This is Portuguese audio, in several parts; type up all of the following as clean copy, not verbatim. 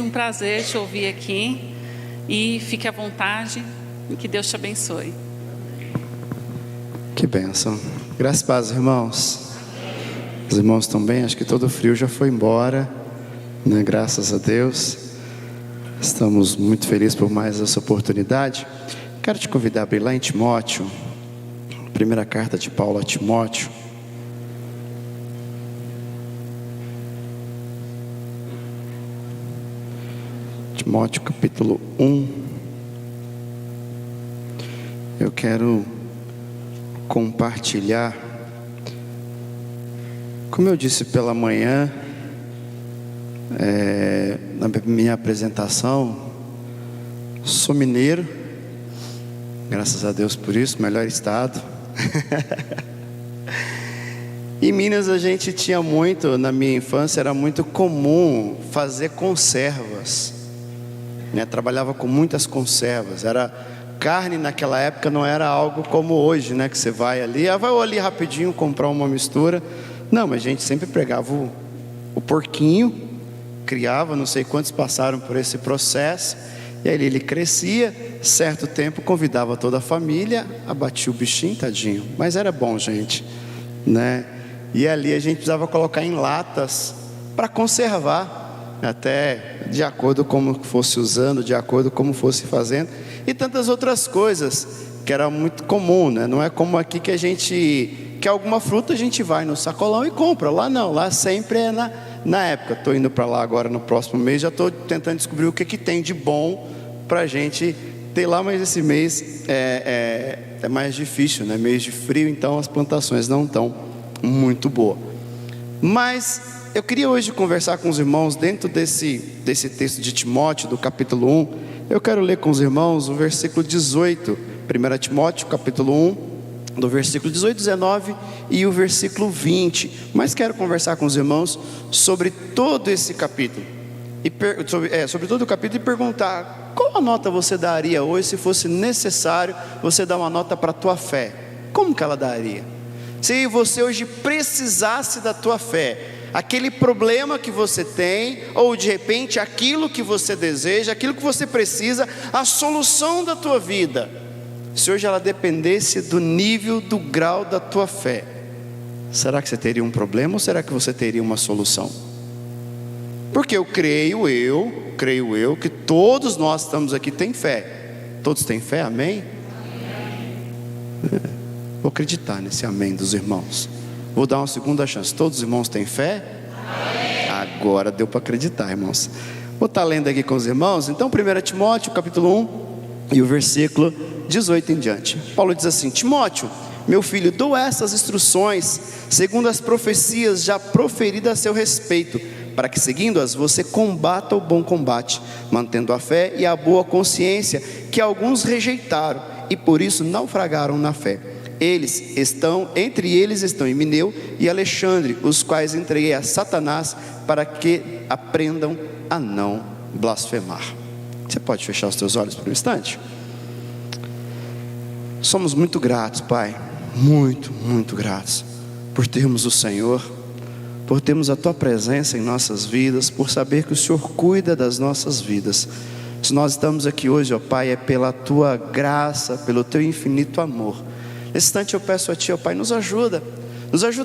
sempre um prazer te ouvir aqui. E fique à vontade e que Deus te abençoe. Que bênção. Graças a Deus, irmãos. Os irmãos estão bem? Acho que todo o frio já foi embora, né? Graças a Deus. Estamos muito felizes por mais essa oportunidade. Quero te convidar a abrir lá em Timóteo, primeira carta de Paulo a Timóteo. Timóteo capítulo 1. Eu quero compartilhar, como eu disse pela manhã, na minha apresentação, sou mineiro, graças a Deus por isso, melhor estado. Em Minas a gente tinha muito, na minha infância era muito comum fazer conservas, né? Trabalhava com muitas conservas. Carne naquela época não era algo como hoje, né? Que você vai ali rapidinho comprar uma mistura. Não, mas a gente sempre pegava o porquinho, criava, não sei quantos passaram por esse processo, e aí ele crescia, certo tempo convidava toda a família, abatia o bichinho, tadinho, mas era bom, gente, né? E ali a gente precisava colocar em latas para conservar, até de acordo com como fosse usando, de acordo com como fosse fazendo, e tantas outras coisas que era muito comum, né? Não é como aqui que alguma fruta a gente vai no sacolão e compra. Lá não, lá sempre é na época. Estou indo para lá agora no próximo mês, já estou tentando descobrir o que tem de bom para a gente ter lá, mas esse mês é mais difícil, né? Mês de frio, então as plantações não estão muito boas. Mas eu queria hoje conversar com os irmãos dentro desse texto de Timóteo, do capítulo 1. Eu quero ler com os irmãos o versículo 18, 1 Timóteo, capítulo 1, do versículo 18, 19 e o versículo 20. Mas quero conversar com os irmãos sobre todo esse capítulo, sobre todo o capítulo, e perguntar: qual a nota você daria hoje se fosse necessário você dar uma nota para a tua fé? Como que ela daria? Se você hoje precisasse da tua fé, aquele problema que você tem, ou de repente aquilo que você deseja, aquilo que você precisa, a solução da tua vida, se hoje ela dependesse do nível, do grau da tua fé, será que você teria um problema ou será que você teria uma solução? Porque eu creio que todos nós estamos aqui têm fé. Todos têm fé, amém? Vou acreditar nesse amém dos irmãos. Vou dar uma segunda chance. Todos os irmãos têm fé? Amém. Agora deu para acreditar, irmãos. Vou estar lendo aqui com os irmãos. Então 1 Timóteo capítulo 1 e o versículo 18 em diante. Paulo diz assim: Timóteo, meu filho, dou essas instruções segundo as profecias já proferidas a seu respeito, para que seguindo-as você combata o bom combate, mantendo a fé e a boa consciência, que alguns rejeitaram e por isso naufragaram na fé. Entre eles estão Himeneu e Alexandre, os quais entreguei a Satanás para que aprendam a não blasfemar. Você pode fechar os teus olhos por um instante? Somos muito gratos, Pai, muito, muito gratos por termos o Senhor, por termos a Tua presença em nossas vidas, por saber que o Senhor cuida das nossas vidas. Se nós estamos aqui hoje, ó Pai, é pela Tua graça, pelo Teu infinito amor. Nesse instante eu peço a Ti, ó Pai, nos ajuda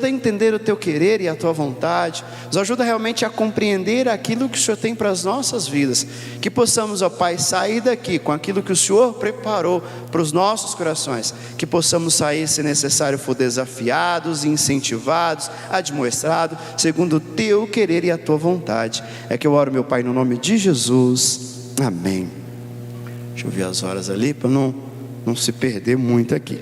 a entender o Teu querer e a Tua vontade, nos ajuda realmente a compreender aquilo que o Senhor tem para as nossas vidas, que possamos, ó Pai, sair daqui com aquilo que o Senhor preparou para os nossos corações, que possamos sair, se necessário for, desafiados, incentivados, admoestados, segundo o Teu querer e a Tua vontade. É que eu oro, meu Pai, no nome de Jesus, amém. Deixa eu ver as horas ali, para não se perder muito aqui.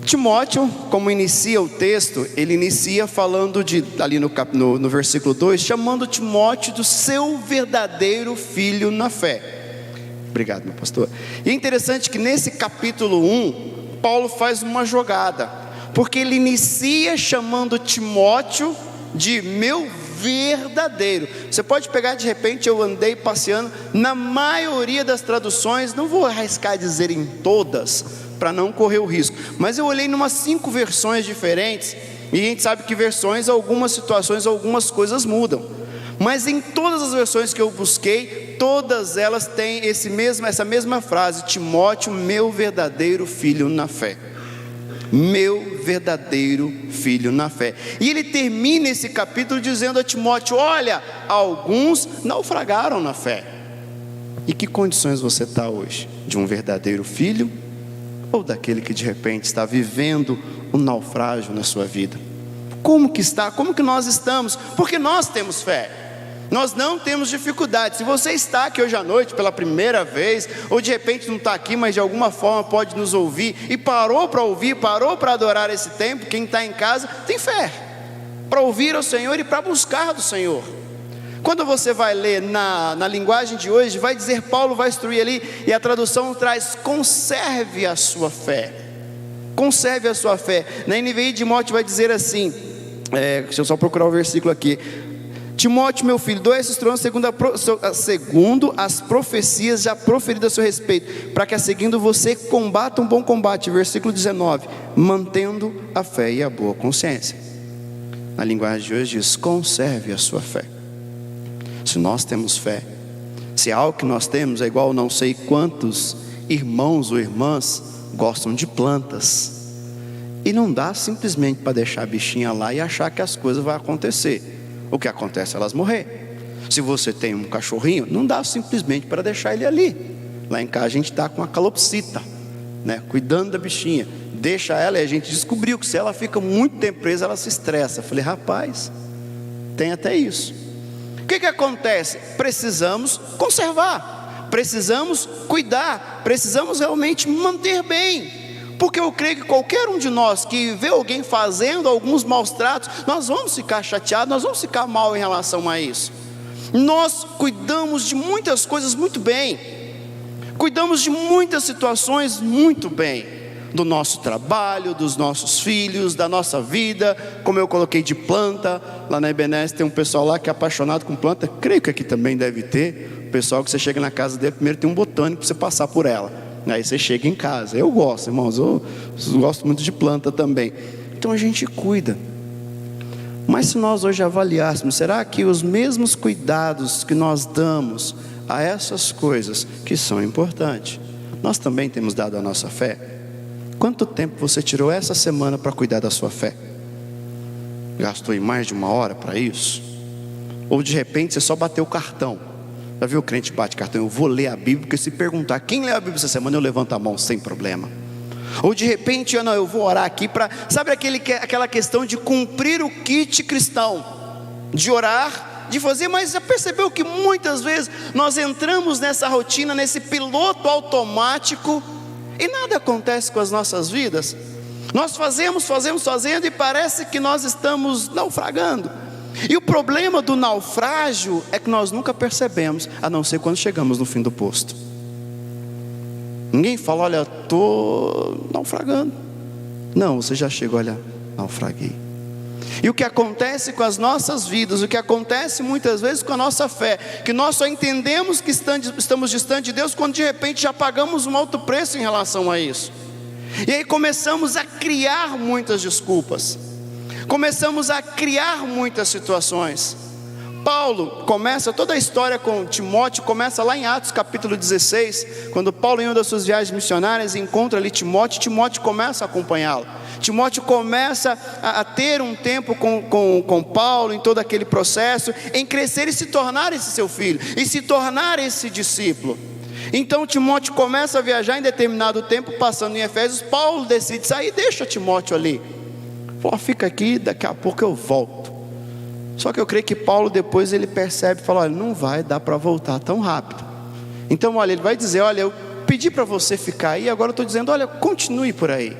Timóteo, como inicia o texto, ele inicia falando ali no versículo 2, chamando Timóteo do seu verdadeiro filho na fé. Obrigado, meu pastor. E é interessante que nesse capítulo 1, Paulo faz uma jogada, porque ele inicia chamando Timóteo de meu verdadeiro. Você pode pegar, de repente, eu andei passeando, na maioria das traduções, não vou arriscar dizer em todas, para não correr o risco, mas eu olhei em umas 5 versões diferentes, e a gente sabe que versões, algumas situações, algumas coisas mudam, Mas em todas as versões que eu busquei, todas elas têm essa mesma frase: Timóteo, meu verdadeiro filho na fé. Meu verdadeiro filho na fé. E ele termina esse capítulo dizendo a Timóteo: olha, alguns naufragaram na fé. E que condições você está hoje? De um verdadeiro filho ou daquele que de repente está vivendo um naufrágio na sua vida? Como que está? Como que nós estamos? Porque nós temos fé. Nós não temos dificuldade. Se você está aqui hoje à noite pela primeira vez, ou de repente não está aqui, mas de alguma forma pode nos ouvir, e parou para ouvir, parou para adorar esse tempo, quem está em casa tem fé para ouvir ao Senhor e para buscar do Senhor. Quando você vai ler na linguagem de hoje, vai dizer, Paulo vai instruir ali, e a tradução traz: conserve a sua fé. Conserve a sua fé. Na NVI, Timóteo vai dizer assim, deixa eu só procurar o versículo aqui: Timóteo, meu filho, doa esses tronos segundo as profecias já proferidas a seu respeito, para que a seguindo você combata um bom combate. Versículo 19: mantendo a fé e a boa consciência. Na linguagem de hoje diz: conserve a sua fé. Se nós temos fé, se algo que nós temos é igual, não sei quantos irmãos ou irmãs gostam de plantas, e não dá simplesmente para deixar a bichinha lá e achar que as coisas vão acontecer. O que acontece é elas morrer. Se você tem um cachorrinho, não dá simplesmente para deixar ele ali. Lá em casa a gente está com a calopsita, né, cuidando da bichinha. Deixa ela, e a gente descobriu que se ela fica muito tempo presa, ela se estressa. Eu falei, rapaz, tem até isso. O que acontece? Precisamos conservar, precisamos cuidar, precisamos realmente manter bem. Porque eu creio que qualquer um de nós que vê alguém fazendo alguns maus tratos, nós vamos ficar chateados, nós vamos ficar mal em relação a isso. Nós cuidamos de muitas coisas muito bem, cuidamos de muitas situações muito bem, do nosso trabalho, dos nossos filhos, da nossa vida, como eu coloquei de planta. Lá na Ebenezer tem um pessoal lá que é apaixonado com planta, creio que aqui também deve ter. O pessoal que você chega na casa dele, primeiro tem um botânico para você passar por ela. Aí você chega em casa. Eu gosto, irmãos, eu gosto muito de planta também. Então a gente cuida. Mas se nós hoje avaliássemos, será que os mesmos cuidados que nós damos a essas coisas que são importantes, nós também temos dado à nossa fé? Quanto tempo você tirou essa semana para cuidar da sua fé? Gastou mais de 1 hora para isso? Ou de repente você só bateu o cartão? Já viu o crente bate cartão? Eu vou ler a Bíblia, porque se perguntar quem leu a Bíblia essa semana, eu levanto a mão sem problema. Ou de repente, eu vou orar aqui para, sabe aquela questão de cumprir o kit cristão, de orar, de fazer, mas já percebeu que muitas vezes nós entramos nessa rotina, nesse piloto automático, e nada acontece com as nossas vidas? Nós fazendo, e parece que nós estamos naufragando. E o problema do naufrágio é que nós nunca percebemos, a não ser quando chegamos no fim do posto. Ninguém fala, olha, estou naufragando. Não, você já chegou, olha, naufraguei. E o que acontece com as nossas vidas, o que acontece muitas vezes com a nossa fé, que nós só entendemos que estamos distantes de Deus quando de repente já pagamos um alto preço em relação a isso. E aí começamos a criar muitas desculpas, começamos a criar muitas situações. Paulo começa toda a história com Timóteo, começa lá em Atos capítulo 16, quando Paulo em uma das suas viagens missionárias encontra ali Timóteo começa a acompanhá-lo. Timóteo começa a ter um tempo com Paulo, em todo aquele processo, em crescer e se tornar esse seu filho, e se tornar esse discípulo. Então Timóteo começa a viajar em determinado tempo, passando em Efésios. Paulo decide sair, deixa Timóteo ali. Pô, fica aqui, daqui a pouco eu volto. Só que eu creio que Paulo depois ele percebe e fala, olha, não vai dar para voltar tão rápido. Então olha, ele vai dizer, olha, eu pedi para você ficar aí, agora eu estou dizendo, olha, continue por aí.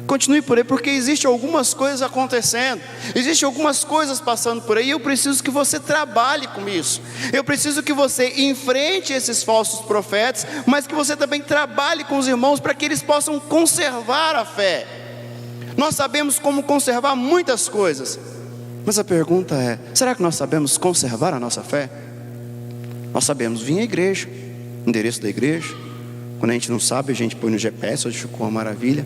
Continue por aí, porque existem algumas coisas acontecendo, existem algumas coisas passando por aí, e eu preciso que você trabalhe com isso. Eu preciso que você enfrente esses falsos profetas, mas que você também trabalhe com os irmãos, para que eles possam conservar a fé. Nós sabemos como conservar muitas coisas, mas a pergunta é, será que nós sabemos conservar a nossa fé? Nós sabemos vir à igreja, endereço da igreja. Quando a gente não sabe, a gente põe no GPS, hoje ficou uma maravilha.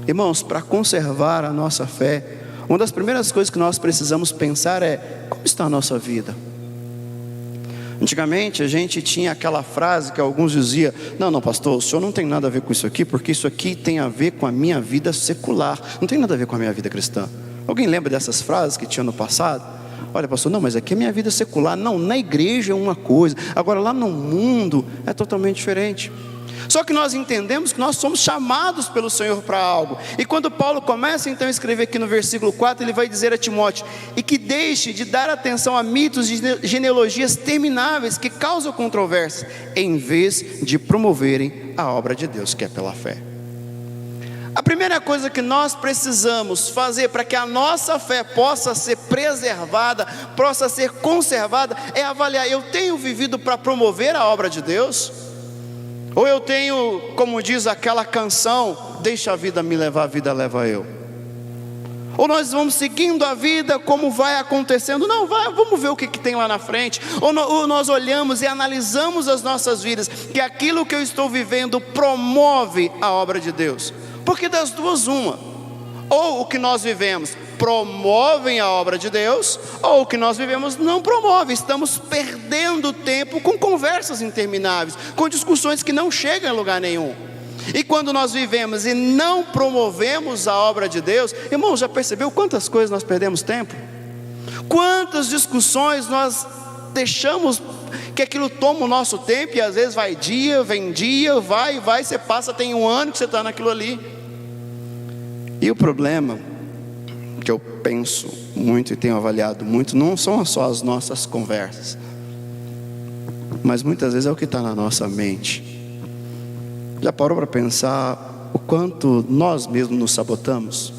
Irmãos, para conservar a nossa fé, uma das primeiras coisas que nós precisamos pensar é: como está a nossa vida? Antigamente a gente tinha aquela frase que alguns diziam: não pastor, o senhor não tem nada a ver com isso aqui, porque isso aqui tem a ver com a minha vida secular, não tem nada a ver com a minha vida cristã. Alguém lembra dessas frases que tinha no passado? Olha pastor, não, mas aqui é minha vida secular. Não, na igreja é uma coisa, agora lá no mundo é totalmente diferente. Só que nós entendemos que nós somos chamados pelo Senhor para algo. E quando Paulo começa então a escrever aqui no versículo 4, ele vai dizer a Timóteo: e que deixe de dar atenção a mitos e genealogias termináveis que causam controvérsias, em vez de promoverem a obra de Deus, que é pela fé. A primeira coisa que nós precisamos fazer para que a nossa fé possa ser preservada, possa ser conservada, é avaliar: eu tenho vivido para promover a obra de Deus? Ou eu tenho, como diz aquela canção, deixa a vida me levar, a vida leva eu? Ou nós vamos seguindo a vida como vai acontecendo? Não, vamos ver o que tem lá na frente. Ou nós olhamos e analisamos as nossas vidas, que aquilo que eu estou vivendo promove a obra de Deus. Porque das duas uma: ou o que nós vivemos promovem a obra de Deus, ou o que nós vivemos não promove. Estamos perdendo tempo com conversas intermináveis, com discussões que não chegam a lugar nenhum. E quando nós vivemos e não promovemos a obra de Deus, irmão, já percebeu quantas coisas nós perdemos tempo? Quantas discussões nós deixamos que aquilo toma o nosso tempo, e às vezes vai dia, vem dia, vai, você passa, tem um ano que você está naquilo ali. E o problema que eu penso muito e tenho avaliado muito, não são só as nossas conversas, mas muitas vezes é o que está na nossa mente. Já parou para pensar o quanto nós mesmos nos sabotamos?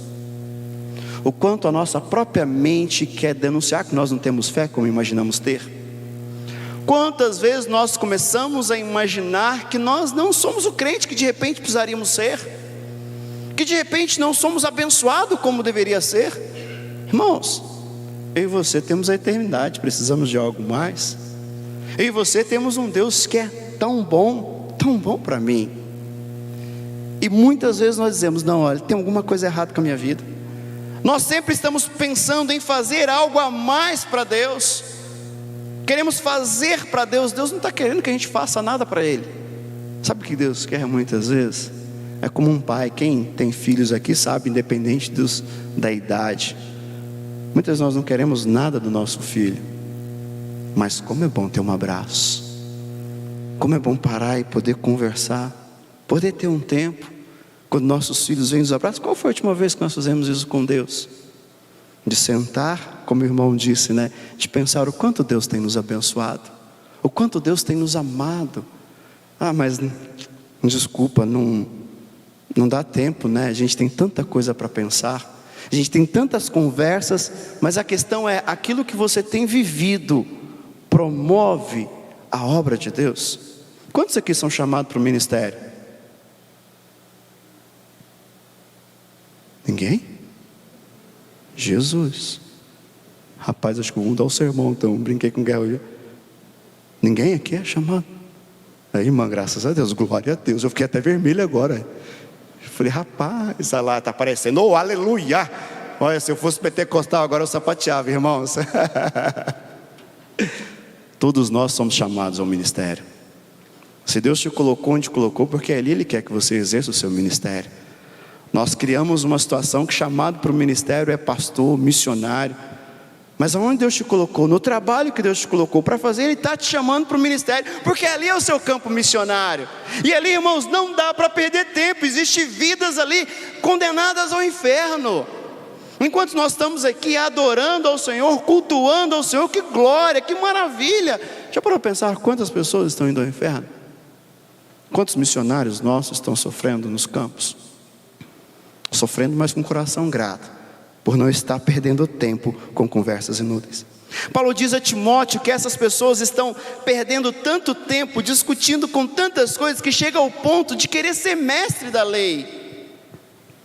O quanto a nossa própria mente quer denunciar que nós não temos fé como imaginamos ter? Quantas vezes nós começamos a imaginar que nós não somos o crente que de repente precisaríamos ser, que de repente não somos abençoados como deveria ser? Irmãos, eu e você temos a eternidade, precisamos de algo mais. Eu e você temos um Deus que é tão bom para mim. E muitas vezes nós dizemos: não, olha, tem alguma coisa errada com a minha vida. Nós sempre estamos pensando em fazer algo a mais para Deus. Queremos fazer para Deus. Deus não está querendo que a gente faça nada para Ele. Sabe o que Deus quer muitas vezes? É como um pai, quem tem filhos aqui sabe, independente da idade. Muitas vezes nós não queremos nada do nosso filho, mas como é bom ter um abraço, como é bom parar e poder conversar, poder ter um tempo, quando nossos filhos vêm nos abraços. Qual foi a última vez que nós fizemos isso com Deus? De sentar, como o irmão disse, né? De pensar o quanto Deus tem nos abençoado, o quanto Deus tem nos amado. Mas desculpa, não dá tempo, né? A gente tem tanta coisa para pensar, a gente tem tantas conversas, mas a questão é: aquilo que você tem vivido promove a obra de Deus? Quantos aqui são chamados para o ministério? Ninguém? Jesus. Rapaz, acho que vou mudar o sermão, então brinquei com guerra hoje. Ninguém aqui é chamado. Aí, irmã, graças a Deus, glória a Deus. Eu fiquei até vermelho agora. Eu falei: rapaz, olha lá, está aparecendo, oh, aleluia. Olha, se eu fosse pentecostal agora eu sapateava, irmãos. Todos nós somos chamados ao ministério. Se Deus te colocou onde colocou, porque ali Ele quer que você exerça o seu ministério. Nós criamos uma situação que chamado para o ministério é pastor, missionário. Mas aonde Deus te colocou, no trabalho que Deus te colocou para fazer, Ele está te chamando para o ministério, porque ali é o seu campo missionário. E ali, irmãos, não dá para perder tempo. Existem vidas ali condenadas ao inferno. Enquanto nós estamos aqui adorando ao Senhor, cultuando ao Senhor, que glória, que maravilha. Já parou para pensar quantas pessoas estão indo ao inferno? Quantos missionários nossos estão sofrendo nos campos? Sofrendo, mas com coração grato, por não estar perdendo tempo com conversas inúteis. Paulo diz a Timóteo que essas pessoas estão perdendo tanto tempo, discutindo com tantas coisas, que chega ao ponto de querer ser mestre da lei,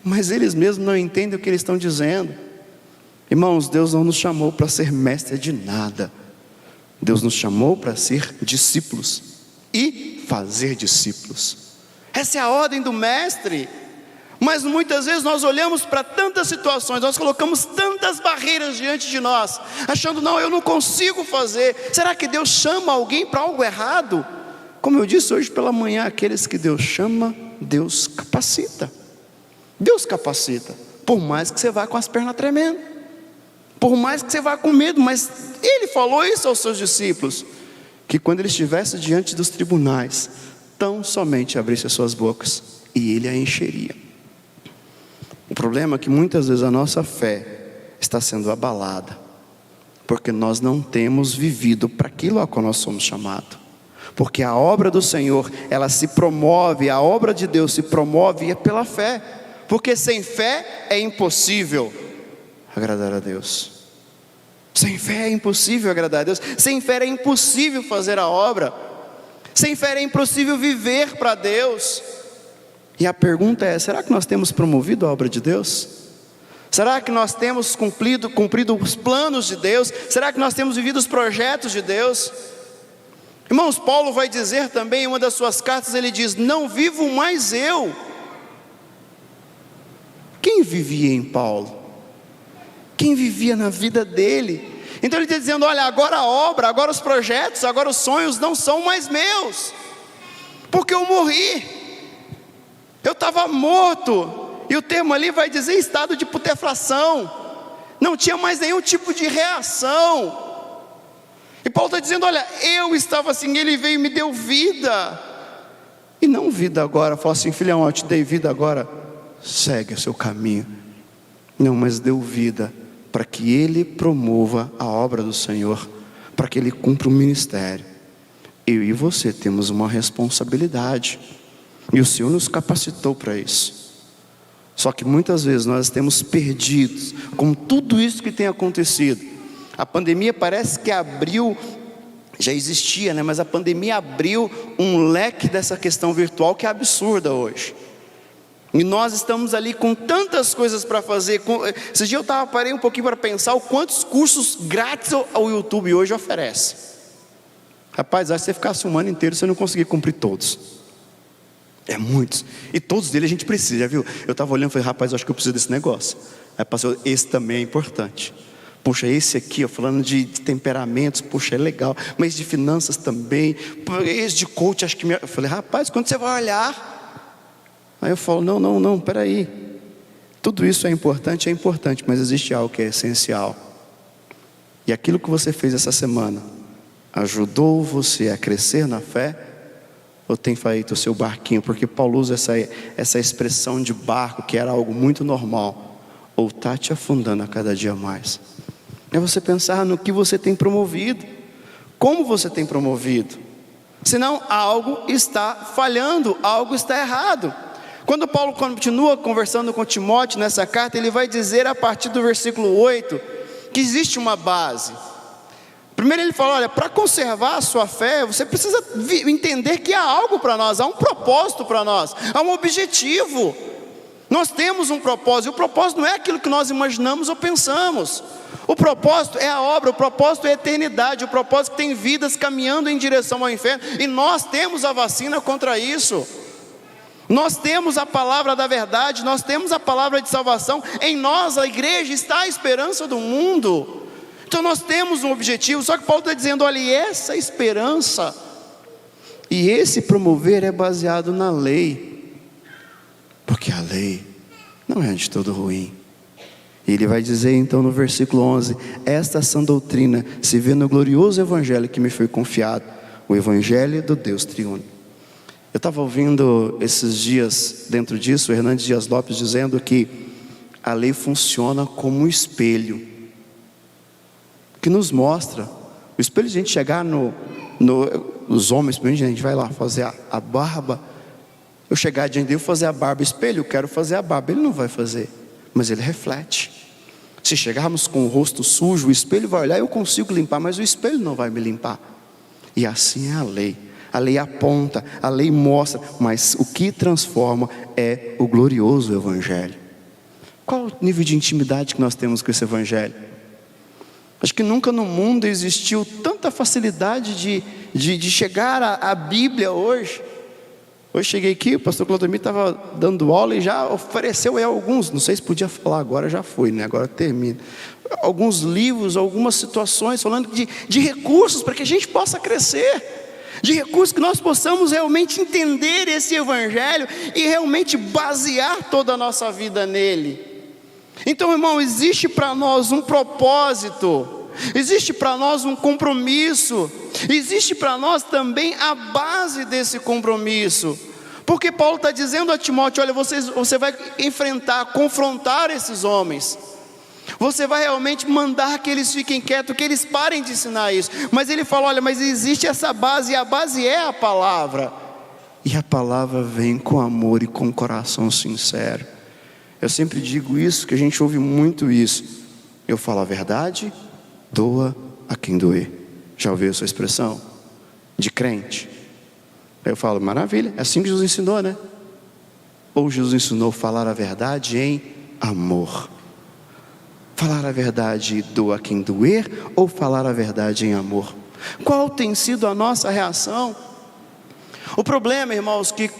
mas eles mesmos não entendem o que eles estão dizendo. Irmãos, Deus não nos chamou para ser mestre de nada. Deus nos chamou para ser discípulos e fazer discípulos. Essa é a ordem do mestre. Mas muitas vezes nós olhamos para tantas situações, nós colocamos tantas barreiras diante de nós, achando, não, eu não consigo fazer. Será que Deus chama alguém para algo errado? Como eu disse hoje pela manhã, aqueles que Deus chama, Deus capacita. Deus capacita, por mais que você vá com as pernas tremendo, por mais que você vá com medo, mas Ele falou isso aos seus discípulos, que quando Ele estivesse diante dos tribunais, tão somente abrisse as suas bocas, e Ele a encheria. O problema é que muitas vezes a nossa fé está sendo abalada, porque nós não temos vivido para aquilo a qual nós somos chamados. Porque a obra do Senhor, ela se promove, a obra de Deus se promove é pela fé. Porque sem fé é impossível agradar a Deus. Sem fé é impossível agradar a Deus. Sem fé é impossível fazer a obra. Sem fé é impossível viver para Deus. E a pergunta é, será que nós temos promovido a obra de Deus? Será que nós temos cumprido os planos de Deus? Será que nós temos vivido os projetos de Deus? Irmãos, Paulo vai dizer também em uma das suas cartas, ele diz, não vivo mais eu. Quem vivia em Paulo? Quem vivia na vida dele? Então ele está dizendo, olha, agora a obra, agora os projetos, agora os sonhos não são mais meus, porque eu morri. Eu estava morto, e o termo ali vai dizer estado de putrefação, não tinha mais nenhum tipo de reação. E Paulo está dizendo, olha, eu estava assim, Ele veio e me deu vida, e não vida agora, fala assim, filhão, eu te dei vida agora, segue o seu caminho. Não, mas deu vida, para que Ele promova a obra do Senhor, para que Ele cumpra o ministério. Eu e você temos uma responsabilidade, e o Senhor nos capacitou para isso. Só que muitas vezes nós temos perdidos com tudo isso que tem acontecido. A pandemia parece que abriu, já existia, né? Mas a pandemia abriu um leque dessa questão virtual que é absurda hoje. E nós estamos ali com tantas coisas para fazer. Esse dia eu parei um pouquinho para pensar o quantos cursos grátis o YouTube hoje oferece. Rapaz, acho que você ficasse um ano inteiro você não conseguir cumprir todos. É muitos. E todos deles a gente precisa, já viu? Eu estava olhando e falei, rapaz, eu acho que eu preciso desse negócio. Aí passou, esse também é importante. Puxa, esse aqui, ó, falando de temperamentos, puxa, é legal. Mas de finanças também. Esse de coach, acho que... Eu falei, rapaz, quando você vai olhar... Aí eu falo, não, peraí. Tudo isso é importante, mas existe algo que é essencial. E aquilo que você fez essa semana, ajudou você a crescer na fé? Ou tem feito o seu barquinho? Porque Paulo usa essa expressão de barco, que era algo muito normal. Ou está te afundando a cada dia mais? É você pensar no que você tem promovido. Como você tem promovido? Senão algo está falhando, algo está errado. Quando Paulo continua conversando com Timóteo nessa carta, ele vai dizer a partir do versículo 8, que existe uma base. Primeiro ele fala, olha, para conservar a sua fé, você precisa entender que há algo para nós, há um propósito para nós, há um objetivo. Nós temos um propósito, e o propósito não é aquilo que nós imaginamos ou pensamos. O propósito é a obra, o propósito é a eternidade, o propósito que tem vidas caminhando em direção ao inferno, e nós temos a vacina contra isso. Nós temos a palavra da verdade, nós temos a palavra de salvação, em nós, a igreja, está a esperança do mundo. Então nós temos um objetivo, só que Paulo está dizendo, olha, e essa esperança, e esse promover é baseado na lei, porque a lei não é de todo ruim. E ele vai dizer então no versículo 11, esta sã doutrina se vê no glorioso evangelho que me foi confiado, o evangelho do Deus triuno. Eu estava ouvindo esses dias, dentro disso, o Hernandes Dias Lopes dizendo que a lei funciona como um espelho, que nos mostra, o espelho de a gente chegar nos homens, a gente vai lá fazer a barba, eu chegar diante dele e fazer a barba, espelho, eu quero fazer a barba, ele não vai fazer, mas ele reflete. Se chegarmos com o rosto sujo, o espelho vai olhar, eu consigo limpar, mas o espelho não vai me limpar. E assim é a lei aponta, a lei mostra, mas o que transforma é o glorioso evangelho. Qual o nível de intimidade que nós temos com esse evangelho? Acho que nunca no mundo existiu tanta facilidade de chegar à Bíblia hoje. Hoje cheguei aqui, o pastor Claudemir estava dando aula e já ofereceu aí alguns, não sei se podia falar agora, já foi, né? Agora termina. Alguns livros, algumas situações, falando de recursos para que a gente possa crescer, de recursos que nós possamos realmente entender esse evangelho e realmente basear toda a nossa vida nele. Então, irmão, existe para nós um propósito, existe para nós um compromisso, existe para nós também a base desse compromisso, porque Paulo está dizendo a Timóteo: olha, você vai enfrentar, confrontar esses homens, você vai realmente mandar que eles fiquem quietos, que eles parem de ensinar isso, mas ele fala: olha, mas existe essa base, e a base é a palavra, e a palavra vem com amor e com coração sincero. Eu sempre digo isso, que a gente ouve muito isso, eu falo a verdade, doa a quem doer. Já ouviu essa expressão? De crente. Aí eu falo: maravilha, é assim que Jesus ensinou, né? Ou Jesus ensinou falar a verdade em amor? Falar a verdade doa a quem doer, ou falar a verdade em amor? Qual tem sido a nossa reação? O problema, irmãos, que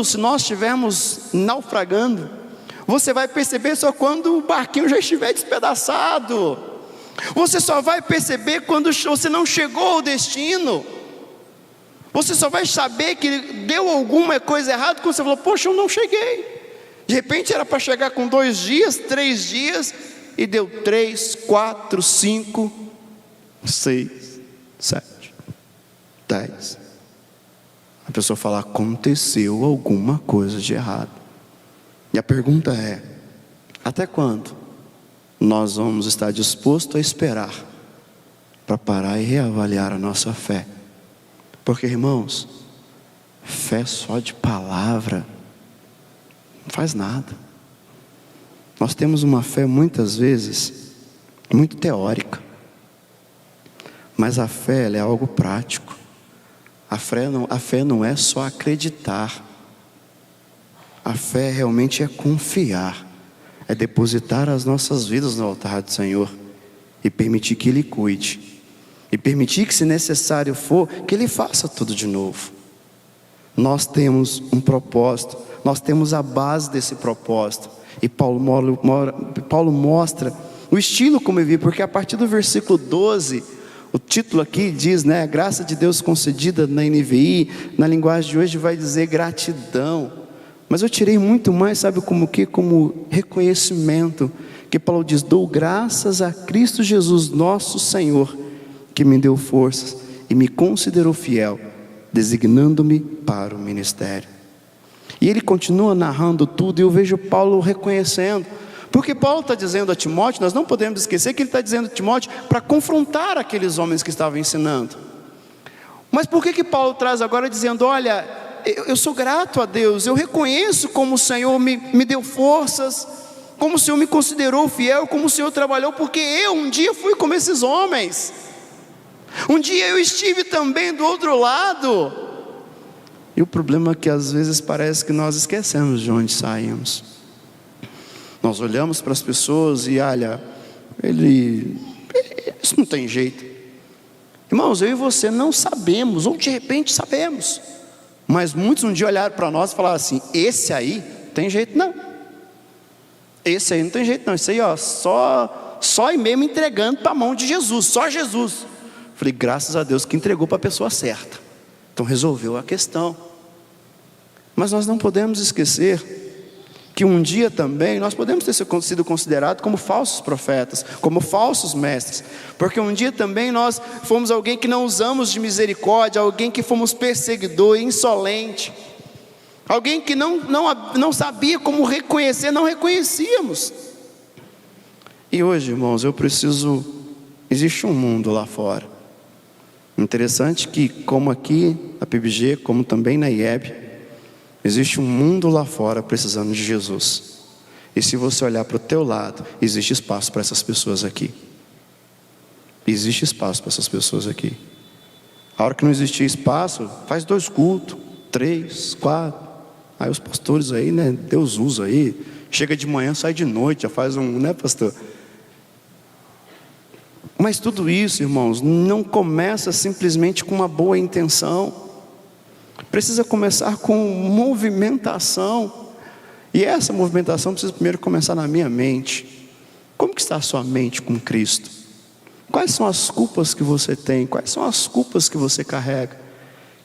se nós estivermos naufragando, você vai perceber só quando o barquinho já estiver despedaçado. Você só vai perceber quando você não chegou ao destino. Você só vai saber que deu alguma coisa errada quando você falou: poxa, eu não cheguei. De repente era para chegar com 2 dias, 3 dias, e deu 3, 4, 5, 6, 7, 10. A pessoa fala: aconteceu alguma coisa de errado. E a pergunta é: até quando nós vamos estar dispostos a esperar para parar e reavaliar a nossa fé? Porque, irmãos, fé só de palavra não faz nada. Nós temos uma fé muitas vezes muito teórica, mas a fé, ela é algo prático. A fé não é só acreditar. A fé realmente é confiar, é depositar as nossas vidas no altar do Senhor e permitir que Ele cuide, e permitir que, se necessário for, que Ele faça tudo de novo. Nós temos um propósito, nós temos a base desse propósito, e Paulo mostra o estilo como ele vive, porque a partir do versículo 12, o título aqui diz, né, a graça de Deus concedida na NVI, na linguagem de hoje vai dizer gratidão. Mas eu tirei muito mais, sabe como que? Como reconhecimento, que Paulo diz: dou graças a Cristo Jesus nosso Senhor, que me deu forças e me considerou fiel, designando-me para o ministério. E ele continua narrando tudo, e eu vejo Paulo reconhecendo, porque Paulo está dizendo a Timóteo, nós não podemos esquecer que ele está dizendo a Timóteo para confrontar aqueles homens que estavam ensinando. Mas por que Paulo traz agora dizendo: olha, eu sou grato a Deus, eu reconheço como o Senhor me deu forças, como o Senhor me considerou fiel, como o Senhor trabalhou, porque eu um dia fui como esses homens, um dia eu estive também do outro lado. E o problema é que às vezes parece que nós esquecemos de onde saímos. Nós olhamos para as pessoas e olha, isso não tem jeito. Irmãos, eu e você não sabemos, ou de repente sabemos, mas muitos um dia olharam para nós e falaram assim: esse aí tem jeito não, esse aí não tem jeito não, esse aí ó, só ir mesmo entregando para a mão de Jesus, só Jesus. Falei: graças a Deus que entregou para a pessoa certa, então resolveu a questão. Mas nós não podemos esquecer que um dia também nós podemos ter sido considerados como falsos profetas, como falsos mestres, porque um dia também nós fomos alguém que não usamos de misericórdia, alguém que fomos perseguidor, insolente, alguém que não sabia como reconhecer, não reconhecíamos. E hoje, irmãos, existe um mundo lá fora. Interessante que, como aqui na PBG, como também na IEB, existe um mundo lá fora precisando de Jesus. E se você olhar para o teu lado, existe espaço para essas pessoas aqui. Existe espaço para essas pessoas aqui. A hora que não existir espaço, faz 2 cultos, 3, 4. Aí os pastores aí, né, Deus usa aí. Chega de manhã, sai de noite, já faz né, pastor? Mas tudo isso, irmãos, não começa simplesmente com uma boa intenção. Precisa começar com movimentação. E essa movimentação precisa primeiro começar na minha mente. Como que está a sua mente com Cristo? Quais são as culpas que você tem? Quais são as culpas que você carrega?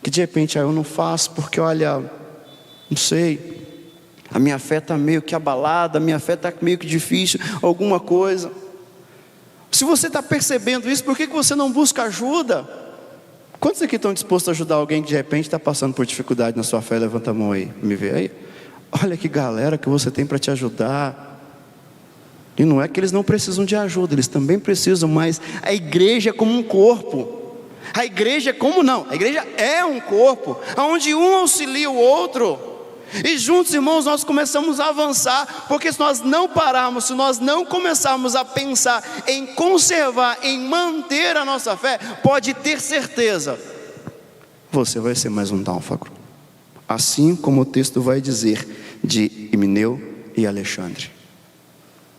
Que de repente eu não faço porque, olha, não sei, a minha fé está meio que abalada, a minha fé está meio que difícil, alguma coisa. Se você está percebendo isso, por que você não busca ajuda? Quantos aqui estão dispostos a ajudar alguém que de repente está passando por dificuldade na sua fé? Levanta a mão aí, me vê aí. Olha que galera que você tem para te ajudar. E não é que eles não precisam de ajuda, eles também precisam, mas a igreja é como um corpo. A igreja é como não, a igreja é um corpo, onde um auxilia o outro. E juntos, irmãos, nós começamos a avançar, porque se nós não pararmos, se nós não começarmos a pensar em conservar, em manter a nossa fé, pode ter certeza, você vai ser mais um náufrago. Assim como o texto vai dizer de Himeneu e Alexandre.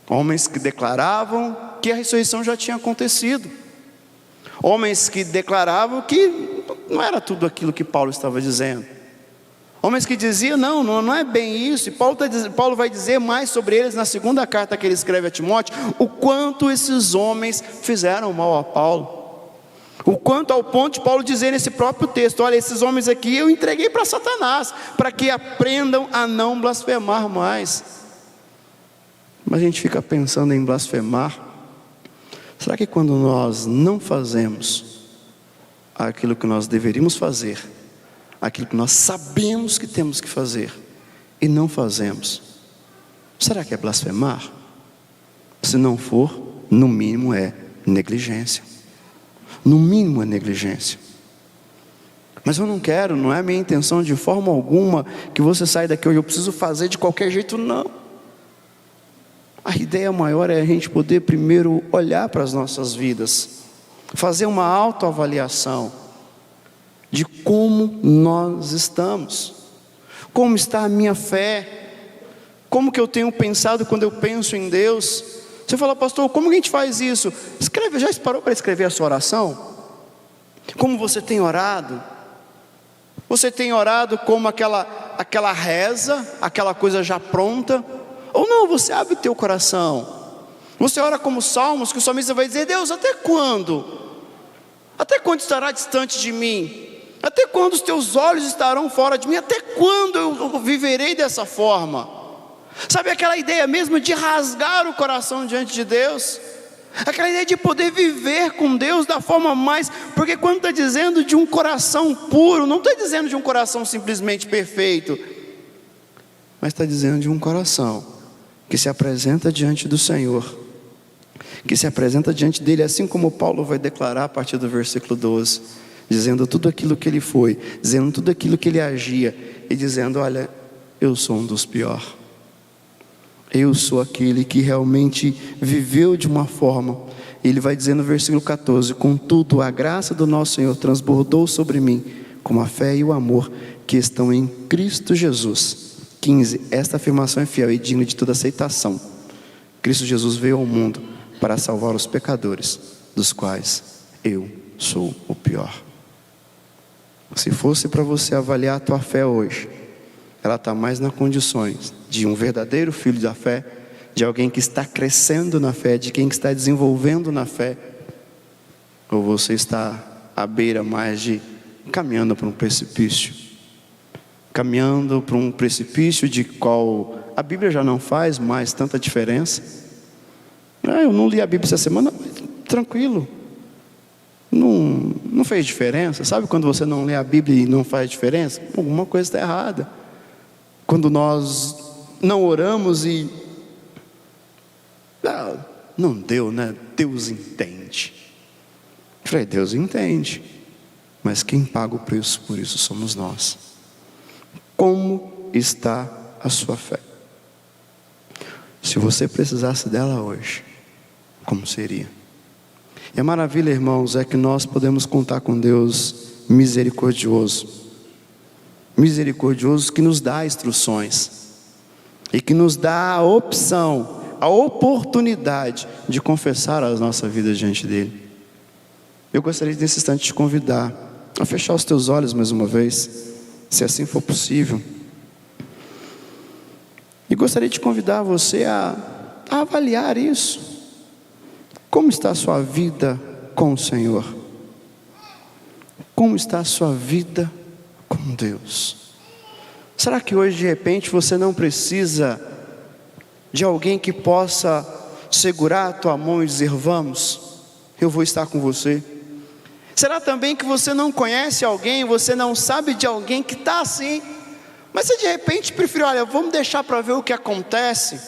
Homens que declaravam que a ressurreição já tinha acontecido. Homens que declaravam que não era tudo aquilo que Paulo estava dizendo. Homens que diziam, não é bem isso. E Paulo vai dizer mais sobre eles na segunda carta que ele escreve a Timóteo, o quanto esses homens fizeram mal a Paulo. O quanto ao ponto de Paulo dizer nesse próprio texto, olha, esses homens aqui eu entreguei para Satanás, para que aprendam a não blasfemar mais. Mas a gente fica pensando em blasfemar. Será que quando nós não fazemos aquilo que nós deveríamos fazer, aquilo que nós sabemos que temos que fazer e não fazemos, será que é blasfemar? Se não for, no mínimo é negligência. No mínimo é negligência. Mas eu não quero, não é minha intenção de forma alguma que você saia daqui hoje, eu preciso fazer de qualquer jeito, não. A ideia maior é a gente poder primeiro olhar para as nossas vidas, fazer uma autoavaliação de como nós estamos, como está a minha fé, como que eu tenho pensado quando eu penso em Deus. Você fala, pastor, como que a gente faz isso? Escreve, já parou para escrever a sua oração? Como você tem orado? Você tem orado como aquela reza, aquela coisa já pronta? Ou não, você abre o teu coração, você ora como Salmos, que o salmista vai dizer, Deus, até quando? Até quando estará distante de mim? Até quando os teus olhos estarão fora de mim? Até quando eu viverei dessa forma? Sabe aquela ideia mesmo de rasgar o coração diante de Deus? Aquela ideia de poder viver com Deus da forma mais... Porque quando está dizendo de um coração puro, não está dizendo de um coração simplesmente perfeito, mas está dizendo de um coração que se apresenta diante do Senhor, que se apresenta diante dele, assim como Paulo vai declarar a partir do versículo 12, dizendo tudo aquilo que ele foi, dizendo tudo aquilo que ele agia, e dizendo, olha, eu sou um dos piores, eu sou aquele que realmente viveu de uma forma. Ele vai dizer no versículo 14, contudo a graça do nosso Senhor transbordou sobre mim, como a fé e o amor que estão em Cristo Jesus. 15, esta afirmação é fiel e digna de toda aceitação. Cristo Jesus veio ao mundo para salvar os pecadores, dos quais eu sou o pior. Se fosse para você avaliar a tua fé hoje, ela está mais nas condições de um verdadeiro filho da fé, de alguém que está crescendo na fé, de quem está desenvolvendo na fé, ou você está à beira mais de caminhando para um precipício, caminhando para um precipício de qual a Bíblia já não faz mais tanta diferença. Eu não li a Bíblia essa semana, tranquilo, não fez diferença. Sabe quando você não lê a Bíblia e não faz diferença? Alguma coisa está errada. Quando nós não oramos e não deu, né? Deus entende. Eu falei, Deus entende, mas quem paga o preço por isso somos nós. Como está a sua fé? Se você precisasse dela hoje, como seria? E a maravilha, irmãos, é que nós podemos contar com Deus misericordioso, que nos dá instruções e que nos dá a opção, a oportunidade de confessar a nossa vida diante dele. Eu gostaria nesse instante de te convidar a fechar os teus olhos mais uma vez. se assim for possível. E gostaria de convidar você a avaliar isso. Como está a sua vida com o Senhor? Como está a sua vida com Deus? Será que hoje de repente você não precisa de alguém que possa segurar a tua mão e dizer: vamos, eu vou estar com você? Será também que você não conhece alguém, você não sabe de alguém que está assim, mas você de repente prefere: olha, vamos deixar para ver o que acontece?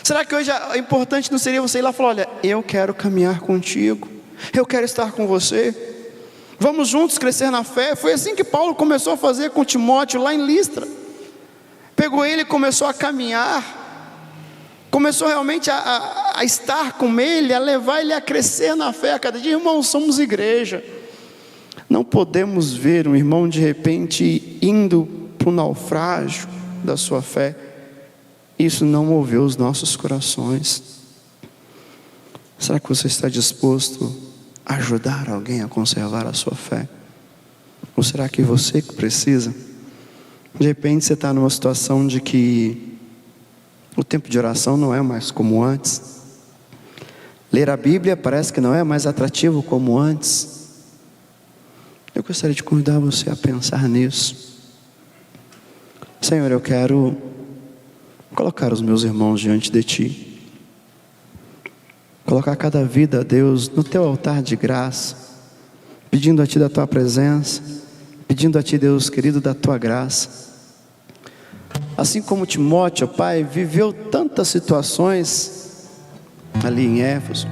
Será que hoje o importante não seria você ir lá e falar: olha, eu quero caminhar contigo, eu quero estar com você, vamos juntos crescer na fé? Foi assim que Paulo começou a fazer com Timóteo lá em Listra. Pegou ele e começou a caminhar, começou realmente a estar com ele, a levar ele a crescer na fé a cada dia. Irmãos, somos igreja. Não podemos ver um irmão de repente indo para o naufrágio da sua fé. Isso não moveu os nossos corações. Será que você está disposto a ajudar alguém a conservar a sua fé? Ou será que você que precisa? De repente você está numa situação de que o tempo de oração não é mais como antes. Ler a Bíblia parece que não é mais atrativo como antes. Eu gostaria de convidar você a pensar nisso. Senhor, eu quero colocar os meus irmãos diante de Ti. Colocar cada vida, Deus, no Teu altar de graça, pedindo a Ti da Tua presença, pedindo a Ti, Deus querido, da Tua graça. Assim como Timóteo, Pai, viveu tantas situações ali em Éfeso,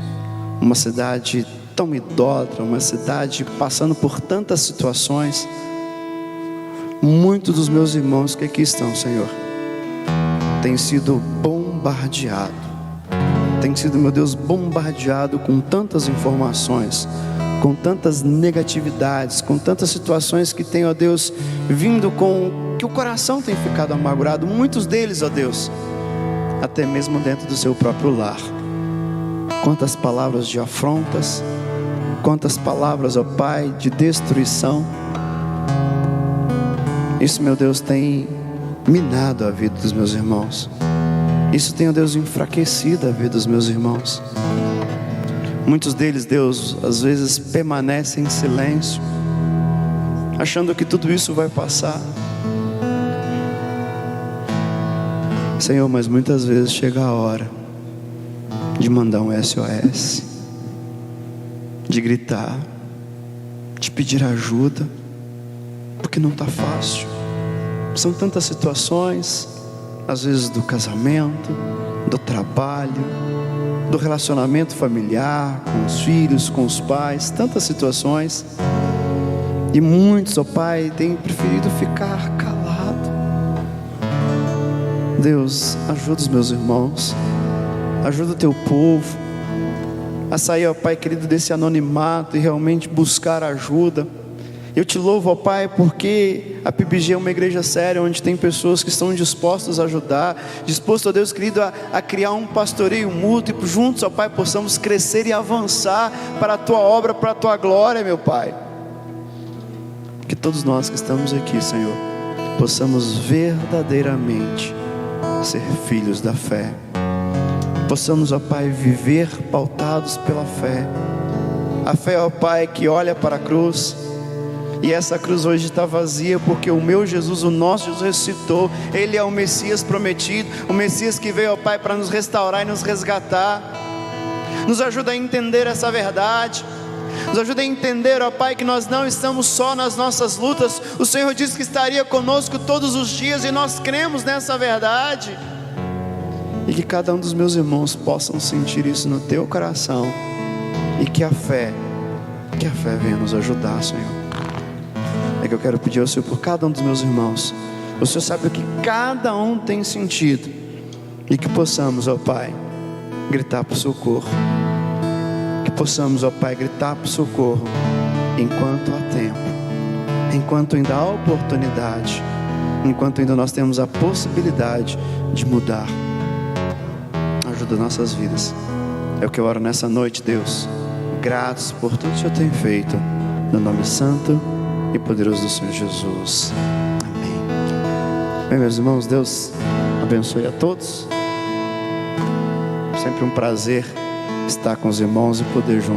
uma cidade tão idólatra, uma cidade passando por tantas situações. Muitos dos meus irmãos que aqui estão, Senhor, têm sido bombardeado, tem sido, meu Deus, bombardeado com tantas informações, com tantas negatividades, com tantas situações que tem, ó Deus, vindo com que o coração tem ficado amargurado. Muitos deles, ó Deus, até mesmo dentro do seu próprio lar. Quantas palavras de afrontas, quantas palavras, ó Pai, de destruição. Isso, meu Deus, tem minado a vida dos meus irmãos. Isso tem, ó Deus, enfraquecido a vida dos meus irmãos. Muitos deles, Deus, às vezes permanecem em silêncio, achando que tudo isso vai passar. Senhor, mas muitas vezes chega a hora de mandar um SOS, de gritar, de pedir ajuda, porque não está fácil. São tantas situações, às vezes do casamento, do trabalho, do relacionamento familiar, com os filhos, com os pais, tantas situações. E muitos, ó Pai, têm preferido ficar calado. Deus, ajuda os meus irmãos, ajuda o Teu povo a sair, ó Pai querido, desse anonimato e realmente buscar ajuda. Eu Te louvo, ó Pai, porque a PIBG é uma igreja séria, onde tem pessoas que estão dispostas a ajudar, dispostos, ó Deus querido, a criar um pastoreio mútuo, e juntos, ó Pai, possamos crescer e avançar para a Tua obra, para a Tua glória, meu Pai. Que todos nós que estamos aqui, Senhor, possamos verdadeiramente ser filhos da fé. Possamos, ó Pai, viver pautados pela fé. A fé, ó Pai, que olha para a cruz, e essa cruz hoje está vazia, porque o meu Jesus, o nosso Jesus ressuscitou. Ele é o Messias prometido, o Messias que veio, ó Pai, para nos restaurar e nos resgatar. Nos ajuda a entender essa verdade. Nos ajuda a entender, ó Pai, que nós não estamos só nas nossas lutas. O Senhor disse que estaria conosco todos os dias, e nós cremos nessa verdade. E que cada um dos meus irmãos possam sentir isso no Teu coração, e que a fé venha nos ajudar, Senhor. É que eu quero pedir ao Senhor por cada um dos meus irmãos. O Senhor sabe o que cada um tem sentido, e que possamos, ó Pai, gritar por socorro. Que possamos, ó Pai, gritar por socorro enquanto há tempo, enquanto ainda há oportunidade, enquanto ainda nós temos a possibilidade de mudar. Ajuda nossas vidas. É o que eu oro nessa noite, Deus, gratos por tudo que o Senhor tem feito, no nome santo e poderoso do Senhor Jesus. Bem, meus irmãos, Deus abençoe a todos. Sempre um prazer estar com os irmãos e poder juntos